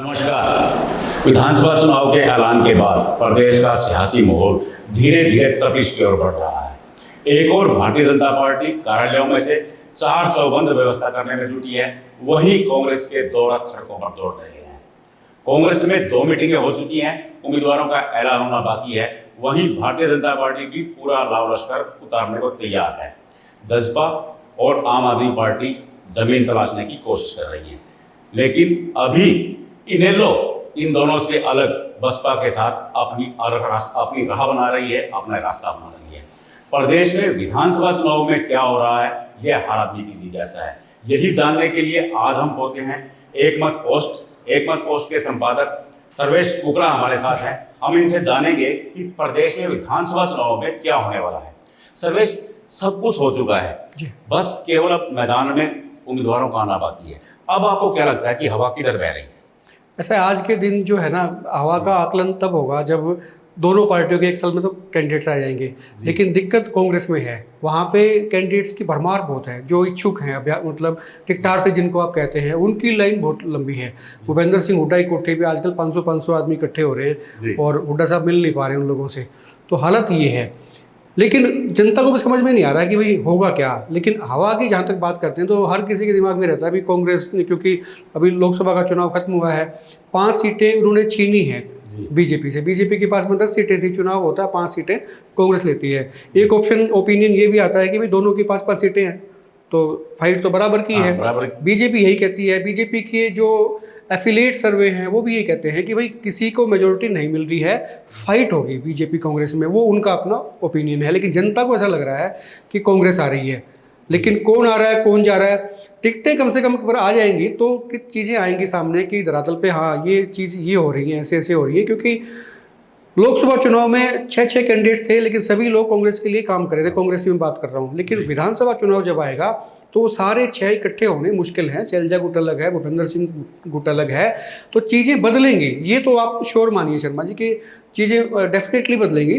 नमस्कार। विधानसभा चुनाव के ऐलान के बाद प्रदेश का सियासी माहौल धीरे धीरे तपिश की ओर बढ़ रहा है। एक और भारतीय जनता पार्टी कार्यालयों में से 4 चौबंद व्यवस्था करने में जुटी है, वहीं कांग्रेस के दो रथ सड़कों पर दौड़ रहे हैं। कांग्रेस में 2 मीटिंगें हो चुकी हैं, उम्मीदवारों का ऐलान होना बाकी है। वहीं भारतीय जनता पार्टी भी पूरा लाव लश्कर उतारने को तैयार है। जसपा और आम आदमी पार्टी जमीन तलाशने की कोशिश कर रही है, लेकिन अभी इनेलो इन दोनों से अलग बसपा के साथ अपनी राह बना रही है, अपना रास्ता बना रही है। प्रदेश में विधानसभा चुनाव में क्या हो रहा है, यह हर आदमी की जिज्ञासा है। यही जानने के लिए आज हम पहुंचे हैं एक मत पोस्ट के संपादक सर्वेश कुकड़ा हमारे साथ हैं। हम इनसे जानेंगे कि प्रदेश में विधानसभा चुनाव में क्या होने वाला है। सर्वेश, सब कुछ हो चुका है, बस केवल अब मैदान में उम्मीदवारों का आना बाकी है। अब आपको क्या लगता है कि हवा किधर बह रही है? ऐसा आज के दिन जो है ना, हवा का आकलन तब होगा जब दोनों पार्टियों के एक साल में तो कैंडिडेट्स आ जाएंगे। लेकिन दिक्कत कांग्रेस में है, वहाँ पे कैंडिडेट्स की भरमार बहुत है। जो इच्छुक हैं मतलब टिकटार थे जिनको आप कहते हैं, उनकी लाइन बहुत लंबी है। भूपेंद्र सिंह हुड्डा की कोठे पे आजकल 500 आदमी इकट्ठे हो रहे हैं और हुड्डा साहब मिल नहीं पा रहे उन लोगों से। तो हालत ये है, लेकिन जनता को भी समझ में नहीं आ रहा है कि भाई होगा क्या। लेकिन हवा की जहाँ तक बात करते हैं तो हर किसी के दिमाग में रहता है अभी कांग्रेस ने, क्योंकि अभी लोकसभा का चुनाव खत्म हुआ है, 5 सीटें उन्होंने छीनी है बीजेपी से। बीजेपी के पास में 10 सीटें थी, चुनाव होता है 5 सीटें कांग्रेस लेती है। एक ओपिनियन ये भी आता है कि भाई दोनों की 5-5 सीटें हैं तो फाइट तो बराबर की है। बीजेपी यही कहती है। बीजेपी के जो एफिलिएट सर्वे हैं वो भी ये कहते हैं कि भाई किसी को मेजोरिटी नहीं मिल रही है, फाइट होगी बीजेपी कांग्रेस में। वो उनका अपना ओपिनियन है, लेकिन जनता को ऐसा लग रहा है कि कांग्रेस आ रही है। लेकिन कौन आ रहा है, कौन जा रहा है, टिकटें कम से कम पर आ जाएंगी तो किस चीज़ें आएंगी सामने कि धरातल पे हाँ ये चीज़ ये हो रही है, ऐसे ऐसे हो रही है। क्योंकि लोकसभा चुनाव में 6 कैंडिडेट्स थे, लेकिन सभी लोग कांग्रेस के लिए काम कर रहे थे। कांग्रेस की मैं बात कर रहा हूँ। लेकिन विधानसभा चुनाव जब आएगा तो सारे 6 इकट्ठे होने मुश्किल हैं। शैलजा गुट अलग है, भूपेंद्र सिंह गुट अलग है, तो चीज़ें बदलेंगी। ये तो आप श्योर मानिए शर्मा जी कि चीज़ें डेफिनेटली बदलेंगी।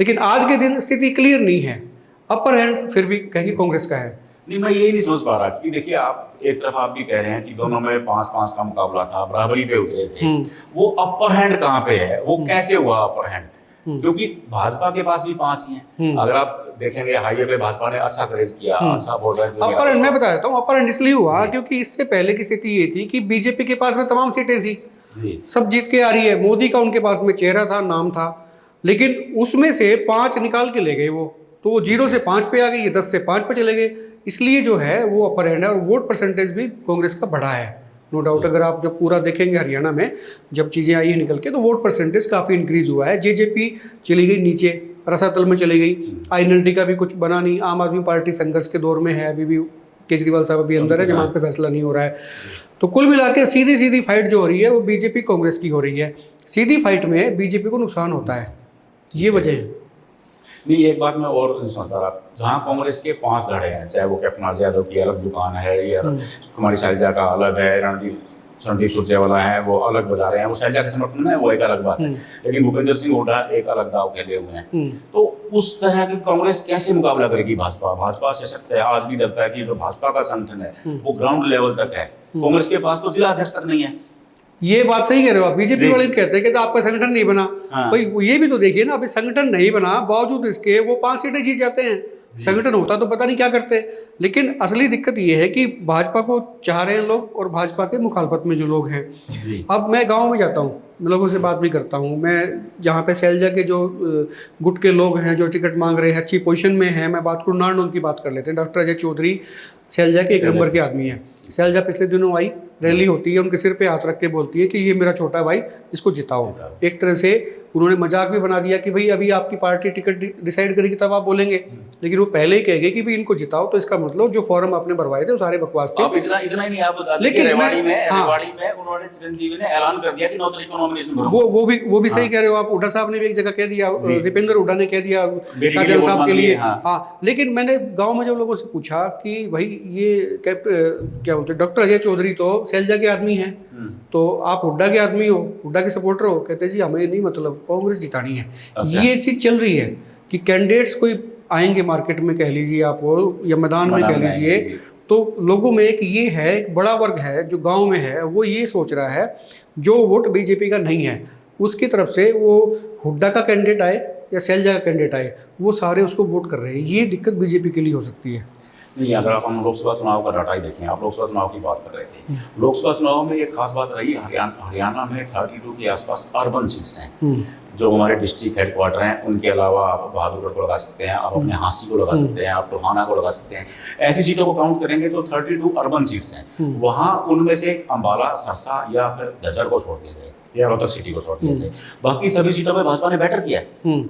लेकिन आज के दिन स्थिति क्लियर नहीं है। अपर हैंड फिर भी कहेंगे कांग्रेस का है। नहीं, मैं ये नहीं समझ पा रहा कि देखिए, आप एक तरफ आप भी कह रहे हैं कि दोनों में 5-5 का मुकाबला था, बराबरी पे उतरे थे। वो अपर हैंड कहाँ पे है, वो कैसे हुआ अपर हैंड? क्योंकि भाजपा के पास भी 5 ही हैं। अगर आप देखेंगे हाईवे पे भाजपा ने अच्छा क्रेज किया, अच्छा वोट बैंक। अपर हैंड मैं बता देता हूँ, अपर हैंड इसलिए हुआ क्योंकि इससे पहले की स्थिति ये थी कि बीजेपी के पास में तमाम सीटें थी, सब जीत के आ रही है। मोदी का उनके पास में चेहरा था, नाम था, लेकिन उसमें से 5 निकाल के ले गए वो, तो वो 0 से 5 पे आ गई, 10 से 5 पे चले गए। इसलिए जो है वो अपर हैंड है। और वोट परसेंटेज भी कांग्रेस का बढ़ा है, नो डाउट। अगर आप जब पूरा देखेंगे हरियाणा में जब चीज़ें आई हैं निकल के, तो वोट परसेंटेज काफ़ी इंक्रीज हुआ है। जेजेपी चली गई नीचे, रसातल में चली गई। आईएनएलडी का भी कुछ बना नहीं। आम आदमी पार्टी संघर्ष के दौर में है, अभी भी केजरीवाल साहब अभी अंदर है, जमात पे फैसला नहीं हो रहा है। तो कुल मिला के सीधी फाइट जो हो रही है वो बीजेपी कांग्रेस की हो रही है। सीधी फाइट में बीजेपी को नुकसान होता है, ये वजह है। नहीं, एक बात मैं और सुनता रहा, जहाँ कांग्रेस के 5 धड़े हैं, चाहे वो कैप्टन आज़ाद यादव की अलग दुकान है, या कुमारी शैलजा का अलग है, रणदीप सुरजेवाला है, वो अलग बजा रहे हैं, वो शैलजा के समर्थन में, वो एक अलग बात है। लेकिन भूपेंद्र सिंह हुड्डा एक अलग दाव खेले हुए हैं। तो उस तरह की कांग्रेस कैसे मुकाबला करेगी भाजपा सशक्त है। आज भी लगता है कि जो भाजपा का संगठन है वो ग्राउंड लेवल तक है, कांग्रेस के पास तो जिला अध्यक्ष तक नहीं है। ये बात सही कह रहे हो आप। बीजेपी वाले कहते हैं कि तो आपका संगठन नहीं बना। भाई ये भी तो देखिए ना, अभी संगठन नहीं बना, बावजूद इसके वो 5 सीटें जीत जाते हैं। संगठन होता तो पता नहीं क्या करते। लेकिन असली दिक्कत ये है कि भाजपा को चाह रहे हैं लोग और भाजपा के मुखालफत में जो लोग हैं। अब मैं गाँव में जाता हूँ, मैं लोगों से बात भी करता हूँ। मैं जहाँ पे शैलजा के जो गुट के लोग हैं जो टिकट मांग रहे हैं, अच्छी पोजीशन में हैं, मैं बात करूँ नारनौल की बात कर लेते हैं। डॉक्टर अजय चौधरी शैलजा के 1 नंबर के आदमी हैं। शैलजा पिछले दिनों आई, रैली होती है, उनके सिर पे हाथ रख के बोलती है कि ये मेरा छोटा भाई, इसको जिताओ। एक तरह से उन्होंने मजाक भी बना दिया कि भाई अभी आपकी पार्टी टिकट डिसाइड करेगी तब आप बोलेंगे। लेकिन वो पहले ही कह गए कि भाई इनको जिताओ, तो इसका मतलब जो फॉर्म आपने भरवाए थे वो सारे बकवास थे। इतना ही नहीं, आप बता दें कि रेवाड़ी में उन्होंने चिरंजीवी ने ऐलान कर दिया कि 9 तारीख को नॉमिनेशन भरूंगा। वो भी सही कह रहे हो आप। हुड्डा साहब ने भी एक जगह कह दिया, दीपेंद्र हुड्डा ने कह दिया काजल साहब के लिए। हाँ, लेकिन मैंने गाँव में जब लोगों से पूछा कि भाई ये क्या बोलते, डॉक्टर अजय चौधरी तो शैलजा के आदमी हैं, तो आप हुड्डा के आदमी हो, हुड्डा के सपोर्टर हो। कहते जी हमें नहीं मतलब, कांग्रेस जितानी है। ये एक चीज़ चल रही है कि कैंडिडेट्स कोई आएंगे मार्केट में, कह लीजिए आप, या मैदान में कह लीजिए, तो लोगों में एक ये है, एक बड़ा वर्ग है जो गांव में है, वो ये सोच रहा है जो वोट बीजेपी का नहीं है उसकी तरफ से वो हुड्डा का कैंडिडेट आए या शैलजा का कैंडिडेट आए, वो सारे उसको वोट कर रहे हैं। ये दिक्कत बीजेपी के लिए हो सकती है। नहीं, अगर आप हम लोकसभा चुनाव का डाटा ही देखें, आप लोकसभा चुनाव की बात कर रहे थे, लोकसभा चुनाव में एक खास बात रही, हरियाणा में 32 के आसपास अर्बन सीट्स हैं जो हमारे डिस्ट्रिक्ट हेडक्वार्टर हैं। उनके अलावा आप बहादुरगढ़ को लगा सकते हैं, आप अपने हांसी को लगा सकते हैं, आप टोहाना को लगा सकते हैं। ऐसी सीटों को काउंट करेंगे तो 32 अर्बन सीट्स हैं। वहाँ उनमें से अंबाला, सरसा या फिर झज्जर को छोड़ दिया जाए या रोहतक सिटी को छोड़ दिया जाए, बाकी सभी सीटों पर भाजपा ने बेटर किया है।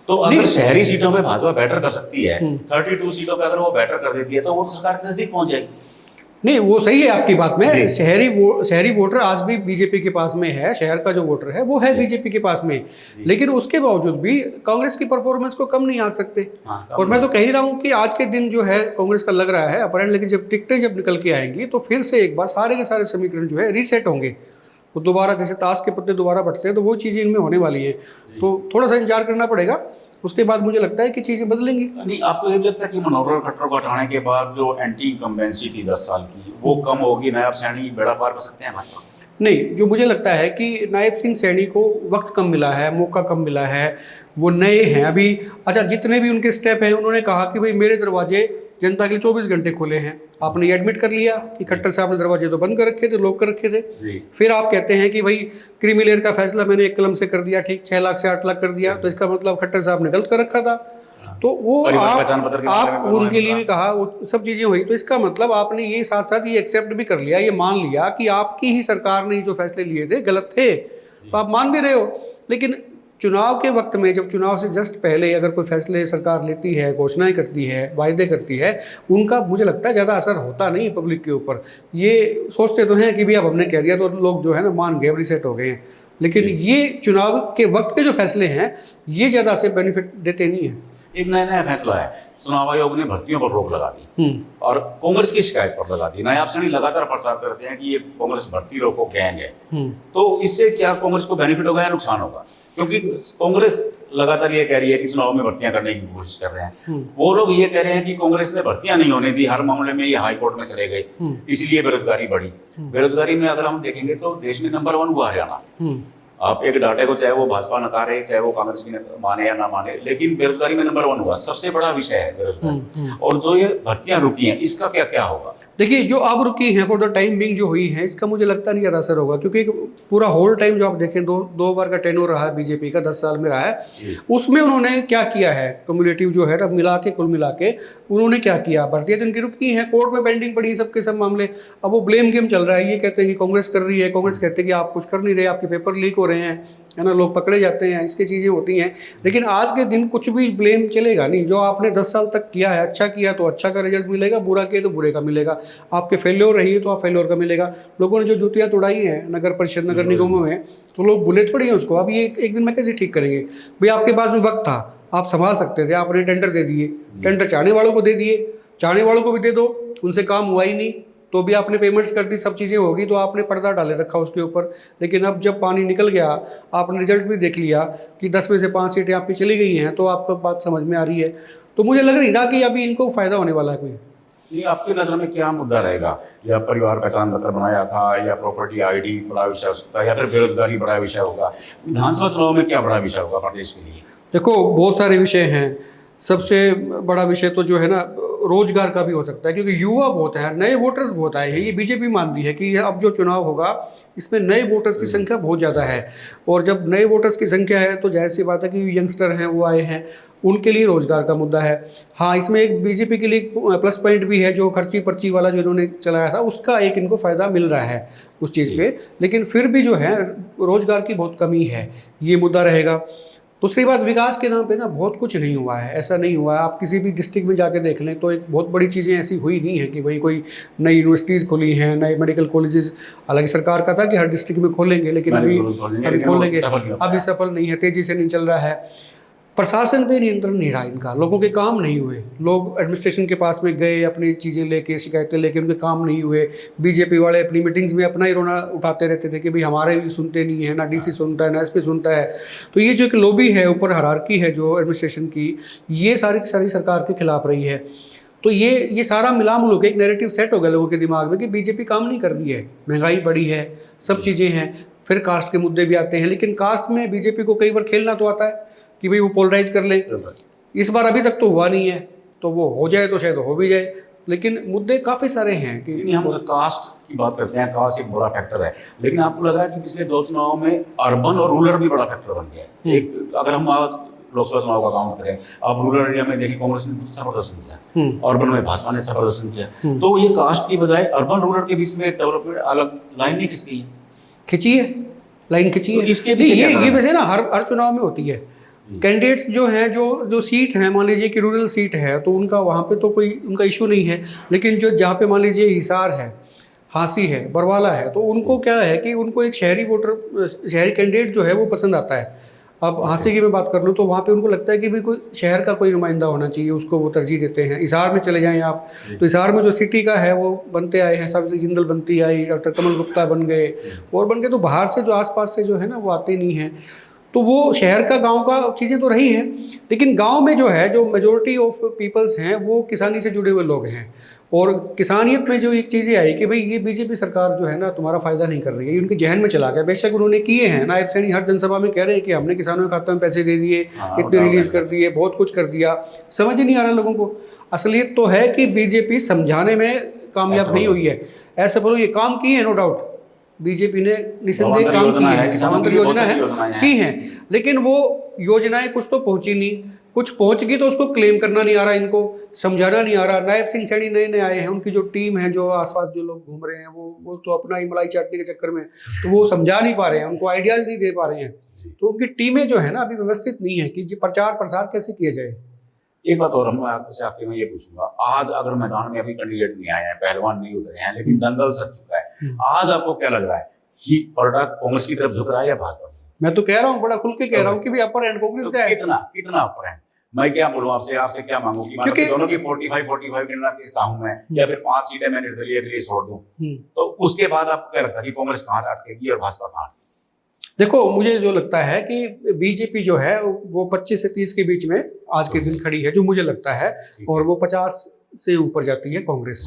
तो अगर शहरी सीटों पे भाजपा बेटर कर सकती है, 32 सीटों पे अगर वो बेटर कर देती है तो वो तो सरकार के नजदीक पहुंच जाएगी। नहीं, वो सही है आपकी बात में। शहरी वोटर आज भी बीजेपी के पास में है, शहर का जो वोटर है वो है बीजेपी के पास में, लेकिन उसके बावजूद भी कांग्रेस की परफॉर्मेंस को कम नहीं आंक सकते। और मैं तो कह ही रहा हूँ कि आज के दिन जो है कांग्रेस का लग रहा है अपहरण, लेकिन जब टिकटें जब निकल के आएंगी तो फिर से एक बार सारे के सारे समीकरण जो है रीसेट होंगे। वो दोबारा जैसे ताश के पत्ते दोबारा बढ़ते हैं तो वो चीज़ें इनमें होने वाली हैं। तो थोड़ा सा इंतजार करना पड़ेगा, उसके बाद मुझे लगता है कि चीज़ें बदलेंगी। नहीं, आपको ये भी लगता है कि मनोहर खट्टर को हटाने के बाद जो एंटी इंकम्बेंसी थी 10 साल की वो कम होगी, नायब सैनी बेड़ा पार कर सकते हैं भाजपा? नहीं, जो मुझे लगता है कि नायब सिंह सैनी को वक्त कम मिला है, मौका कम मिला है, वो नए हैं अभी। अच्छा, जितने भी उनके स्टेप हैं, उन्होंने कहा कि भाई मेरे दरवाजे जनता के लिए 24 घंटे खुले हैं। आपने ये एडमिट कर लिया कि खट्टर साहब ने दरवाजे तो बंद कर रखे थे, लॉक कर रखे थे। फिर आप कहते हैं कि भाई क्रीमी लेयर का फैसला मैंने एक कलम से कर दिया, ठीक 6 लाख से 8 लाख कर दिया, तो इसका मतलब खट्टर साहब ने गलत कर रखा था। तो वो आप उनके लिए भी कहा, वो सब चीज़ें हुई, तो इसका मतलब आपने ये साथ साथ ये एक्सेप्ट भी कर लिया, ये मान लिया कि आपकी ही सरकार ने जो फैसले लिए थे गलत थे, तो आप मान भी रहे हो। लेकिन चुनाव के वक्त में, जब चुनाव से जस्ट पहले अगर कोई फैसले सरकार लेती है, घोषणाएं करती है, वायदे करती है, उनका मुझे लगता है ज़्यादा असर होता नहीं पब्लिक के ऊपर। ये सोचते तो हैं कि भाई अब हमने कह दिया तो लोग जो है ना मान गए, रिसेट हो गए हैं, लेकिन ये चुनाव के वक्त के जो फैसले हैं ये ज़्यादा से बेनिफिट देते नहीं हैं। एक नया फैसला है, चुनाव आयोग ने भर्तियों पर रोक लगा दी और कांग्रेस की शिकायत पर लगा दी। नायब सैनी लगातार प्रचार करते हैं कि ये कांग्रेस भर्ती रोको गैंग है। तो इससे क्या कांग्रेस को बेनिफिट होगा या नुकसान होगा? क्योंकि कांग्रेस लगातार ये कह रही है कि चुनाव में भर्तियां करने की कोशिश कर रहे हैं, वो लोग ये कह रहे हैं कि कांग्रेस ने भर्तियां नहीं होने दी, हर मामले में ये हाई कोर्ट में चले गए, इसलिए बेरोजगारी बढ़ी। बेरोजगारी में अगर हम देखेंगे तो देश में नंबर 1 हुआ हरियाणा। आप एक डाटे को चाहे वो भाजपा नकारे, चाहे वो कांग्रेस की माने या ना माने, लेकिन बेरोजगारी में नंबर 1 हुआ। सबसे बड़ा विषय है बेरोजगारी। और जो ये भर्तियां रुकी हैं, इसका क्या क्या होगा? देखिए, जो अब रुकी हैं फॉर द टाइम बिंग जो हुई है, इसका मुझे लगता नहीं ज़्यादा असर होगा, क्योंकि पूरा होल टाइम जो आप देखें, दो बार का टेन्योर रहा है बीजेपी का, 10 साल में रहा है, उसमें उन्होंने क्या किया है, कम्युलेटिव जो है अब मिला के, कुल मिला के उन्होंने क्या किया? भर्तियाँ तो इनकी रुकी हैं, कोर्ट में पेंडिंग पड़ी सबके सब मामले। अब वो ब्लेम गेम चल रहा है, ये कहते हैं कि कांग्रेस कर रही है, कांग्रेस कहते हैं कि आप कुछ कर नहीं रहे, आपके पेपर लीक हो रहे हैं, है ना, लोग पकड़े जाते हैं, इसकी चीज़ें होती हैं। लेकिन आज के दिन कुछ भी ब्लेम चलेगा नहीं। जो आपने 10 साल तक किया है, अच्छा किया तो अच्छा का रिजल्ट मिलेगा, बुरा किया तो बुरे का मिलेगा। आपके फेल्योर रही है तो आप फेल्योर का मिलेगा। लोगों ने जो जुतियाँ तोड़ाई हैं नगर परिषद, नगर निगमों में, तो लोग बुले थोड़ी हैं उसको। अब ये एक दिन में कैसे ठीक करेंगे? भाई आपके पास में वक्त था, आप संभाल सकते थे, आपने टेंडर दे दिए, टेंडर चाहने वालों को दे दिए, चाहने वालों को भी दे दो, उनसे काम हुआ ही नहीं, तो भी आपने पेमेंट्स कर दी, सब चीज़ें होगी, तो आपने पर्दा डाले रखा उसके ऊपर। लेकिन अब जब पानी निकल गया, आपने रिजल्ट भी देख लिया कि 10 में से 5 सीटें आपकी चली गई हैं, तो आपको बात समझ में आ रही है। तो मुझे लग रही ना कि अभी इनको फ़ायदा होने वाला है कोई। ये आपकी नज़र में क्या मुद्दा रहेगा? या परिवार पहचान पत्र बनाया था, या प्रॉपर्टी आईडी बड़ा विषय हो सकता है, या फिर बेरोजगारी बड़ा विषय होगा? विधानसभा चुनाव में क्या बड़ा विषय होगा प्रदेश के लिए? देखो, बहुत सारे विषय हैं। सबसे बड़ा विषय तो जो है ना, रोजगार का भी हो सकता है, क्योंकि युवा बहुत है, नए वोटर्स बहुत आए हैं। ये बीजेपी मानती है कि अब जो चुनाव होगा इसमें नए वोटर्स की संख्या बहुत ज़्यादा है, और जब नए वोटर्स की संख्या है तो जाहिर सी बात है कि यंगस्टर हैं वो आए हैं, उनके लिए रोजगार का मुद्दा है। हाँ, इसमें एक बीजेपी के लिए प्लस पॉइंट भी है, जो खर्ची पर्ची वाला जो इन्होंने चलाया था उसका एक इनको फ़ायदा मिल रहा है उस चीज़ पे। लेकिन फिर भी जो है रोजगार की बहुत कमी है, ये मुद्दा रहेगा। दूसरी बात, विकास के नाम पे ना बहुत कुछ नहीं हुआ है, ऐसा नहीं हुआ है। आप किसी भी डिस्ट्रिक्ट में जाके देख लें तो एक बहुत बड़ी चीज़ें ऐसी हुई नहीं है कि भाई कोई नई यूनिवर्सिटीज़ खुली हैं, नए मेडिकल कॉलेजेस। हालांकि सरकार का था कि हर डिस्ट्रिक्ट में खोलेंगे, लेकिन अभी खोलेंगे, अभी सफल नहीं है, तेज़ी से नहीं चल रहा है। प्रशासन पे नियंत्रण नहीं रहा इनका, लोगों के काम नहीं हुए। लोग एडमिनिस्ट्रेशन के पास में गए, अपनी चीज़ें लेके, शिकायतें लेके, उनके काम नहीं हुए। बीजेपी वाले अपनी मीटिंग्स में अपना ही रोना उठाते रहते थे कि भाई हमारे भी सुनते नहीं है, ना डीसी सुनता है, ना एसपी सुनता है। तो ये जो एक लॉबी है, ऊपर हायरार्की है जो एडमिनिस्ट्रेशन की, ये सारी सरकार के खिलाफ रही है। तो ये सारा मिला मिलू के एक नैरेटिव सेट हो गया लोगों के दिमाग में कि बीजेपी काम नहीं कर रही है, महंगाई बढ़ी है, सब चीज़ें हैं। फिर कास्ट के मुद्दे भी आते हैं, लेकिन कास्ट में बीजेपी को कई बार खेलना तो आता है कि भाई वो पोलराइज कर ले। इस बार अभी तक तो हुआ नहीं है, तो वो हो जाए तो शायद हो भी जाए, लेकिन मुद्दे काफ़ी सारे हैं कि नहीं, हम कास्ट की बात करते हैं, कास्ट एक बड़ा फैक्टर है, लेकिन आपको लग रहा है कि पिछले 2 चुनाव में अर्बन और रूरल भी बड़ा फैक्टर बन गया है। एक अगर हम आज लोकसभा चुनाव का काउंट करें, अब रूरल एरिया में देखिए कांग्रेस ने अच्छा प्रदर्शन किया, अर्बन में भाजपा ने अच्छा प्रदर्शन किया, तो ये कास्ट की बजाय अर्बन रूरल के बीच में डेवलपमेंट अलग लाइन नहीं खिंच गई है, खिंची है, लाइन खिंची है। इसके पीछे ये वैसे ना हर चुनाव में होती है। कैंडिडेट्स जो हैं, जो सीट है, मान लीजिए कि रूरल सीट है तो उनका वहाँ पे तो कोई उनका इशू नहीं है, लेकिन जो जहाँ पे मान लीजिए हिसार है, हांसी है, बरवाला है, तो उनको क्या है कि उनको एक शहरी कैंडिडेट जो है वो पसंद आता है। अब हांसी की मैं बात कर लूँ तो वहाँ पे उनको लगता है कि भाई कोई शहर का कोई नुमाइंदा होना चाहिए, उसको वो तरजीह देते हैं। हिसार में चले जाएं आप, तो हिसार में जो सिटी का है वो बनते आए हैं, सावित्री जिंदल बनती आई, डॉक्टर कमल गुप्ता बन गए और बन गए, तो बाहर से जो आसपास से जो है ना वो आते नहीं हैं। तो वो शहर का गांव का चीज़ें तो रही हैं, लेकिन गांव में जो है, जो मेजोरिटी ऑफ पीपल्स हैं वो किसानी से जुड़े हुए लोग हैं। और किसानियत में जो एक चीज़ें आई कि भाई ये बीजेपी सरकार जो है ना तुम्हारा फ़ायदा नहीं कर रही है, ये उनके जहन में चला गया। बेशक उन्होंने किए हैं, नायब सैनी हर जनसभा में कह रहे हैं कि हमने किसानों के खाते में पैसे दे दिए, इतने रिलीज़ कर दिए, बहुत कुछ कर दिया, समझ ही नहीं आ रहा लोगों को। असलियत तो है कि बीजेपी समझाने में कामयाब नहीं हुई है। ऐसा बोलो, ये काम किए हैं नो डाउट, बीजेपी ने निसंदेह काम किए हैं, समांतर योजना है की हैं, लेकिन वो योजनाएं कुछ तो पहुंची नहीं, कुछ पहुंच गई तो उसको क्लेम करना नहीं आ रहा, इनको समझाना नहीं आ रहा। नायब सिंह सैनी नए नए आए हैं, उनकी जो टीम है, जो आसपास जो लोग घूम रहे हैं, वो तो अपना ही मलाई चाटने के चक्कर में तो वो समझा नहीं पा रहे हैं, उनको आइडियाज़ नहीं दे पा रहे हैं। तो उनकी टीमें जो है ना अभी व्यवस्थित नहीं है कि प्रचार प्रसार कैसे किया जाए। एक बात और हम आपसे आखिर में ये पूछूंगा, आज अगर मैदान में अभी कैंडिडेट नहीं आए हैं, पहलवान नहीं उतरे हैं, लेकिन दंगल सज चुका है, आज आपको क्या लग रहा है कि पलटा कांग्रेस की तरफ झुक रहा है या भाजपा की? मैं तो कह रहा हूँ, बड़ा खुल के कह रहा हूँ कि भाई अपर हैंड कांग्रेस का है। कितना अपर हैंड? मैं क्या बोलूं आपसे क्या मांगू कि क्योंकि दोनों की 45 गिनना के चाहूं मैं, या फिर 5 सीटें मैं निर्दलीय के लिए छोड़ दूं, तो उसके बाद आपको क्या लगता है कि कांग्रेस कहां अटकेगी और भाजपा कहां? देखो, मुझे जो लगता है कि बीजेपी जो है वो 25 से 30 के बीच में आज के दिन खड़ी है, जो मुझे लगता है, और वो 50 से ऊपर जाती है कांग्रेस।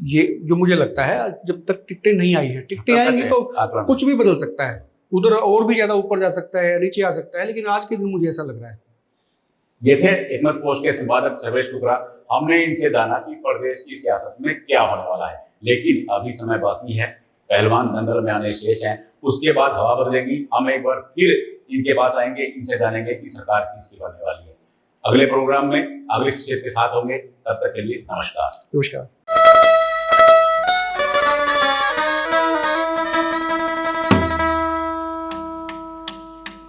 ये जो मुझे लगता है, जब तक टिकटें नहीं आई हैं, टिकटें आएंगी तो कुछ भी बदल सकता है, उधर और भी ज्यादा ऊपर जा सकता है, नीचे आ सकता है, लेकिन आज के दिन मुझे ऐसा लग रहा है। ये थे एकमत पोस्ट के संपादक सर्वेश टुकड़ा। हमने इनसे जाना कि प्रदेश की सियासत में क्या होने वाला है, लेकिन अभी समय बाकी है, पहलवान दंगल में आने शेष हैं, उसके बाद हवा बदलेगी। हम एक बार फिर इनके पास आएंगे, इनसे जानेंगे कि सरकार किसकी बनने वाली है। अगले प्रोग्राम में अगले शिक्षक के साथ होंगे, तब तक के लिए नमस्कार। नमस्कार।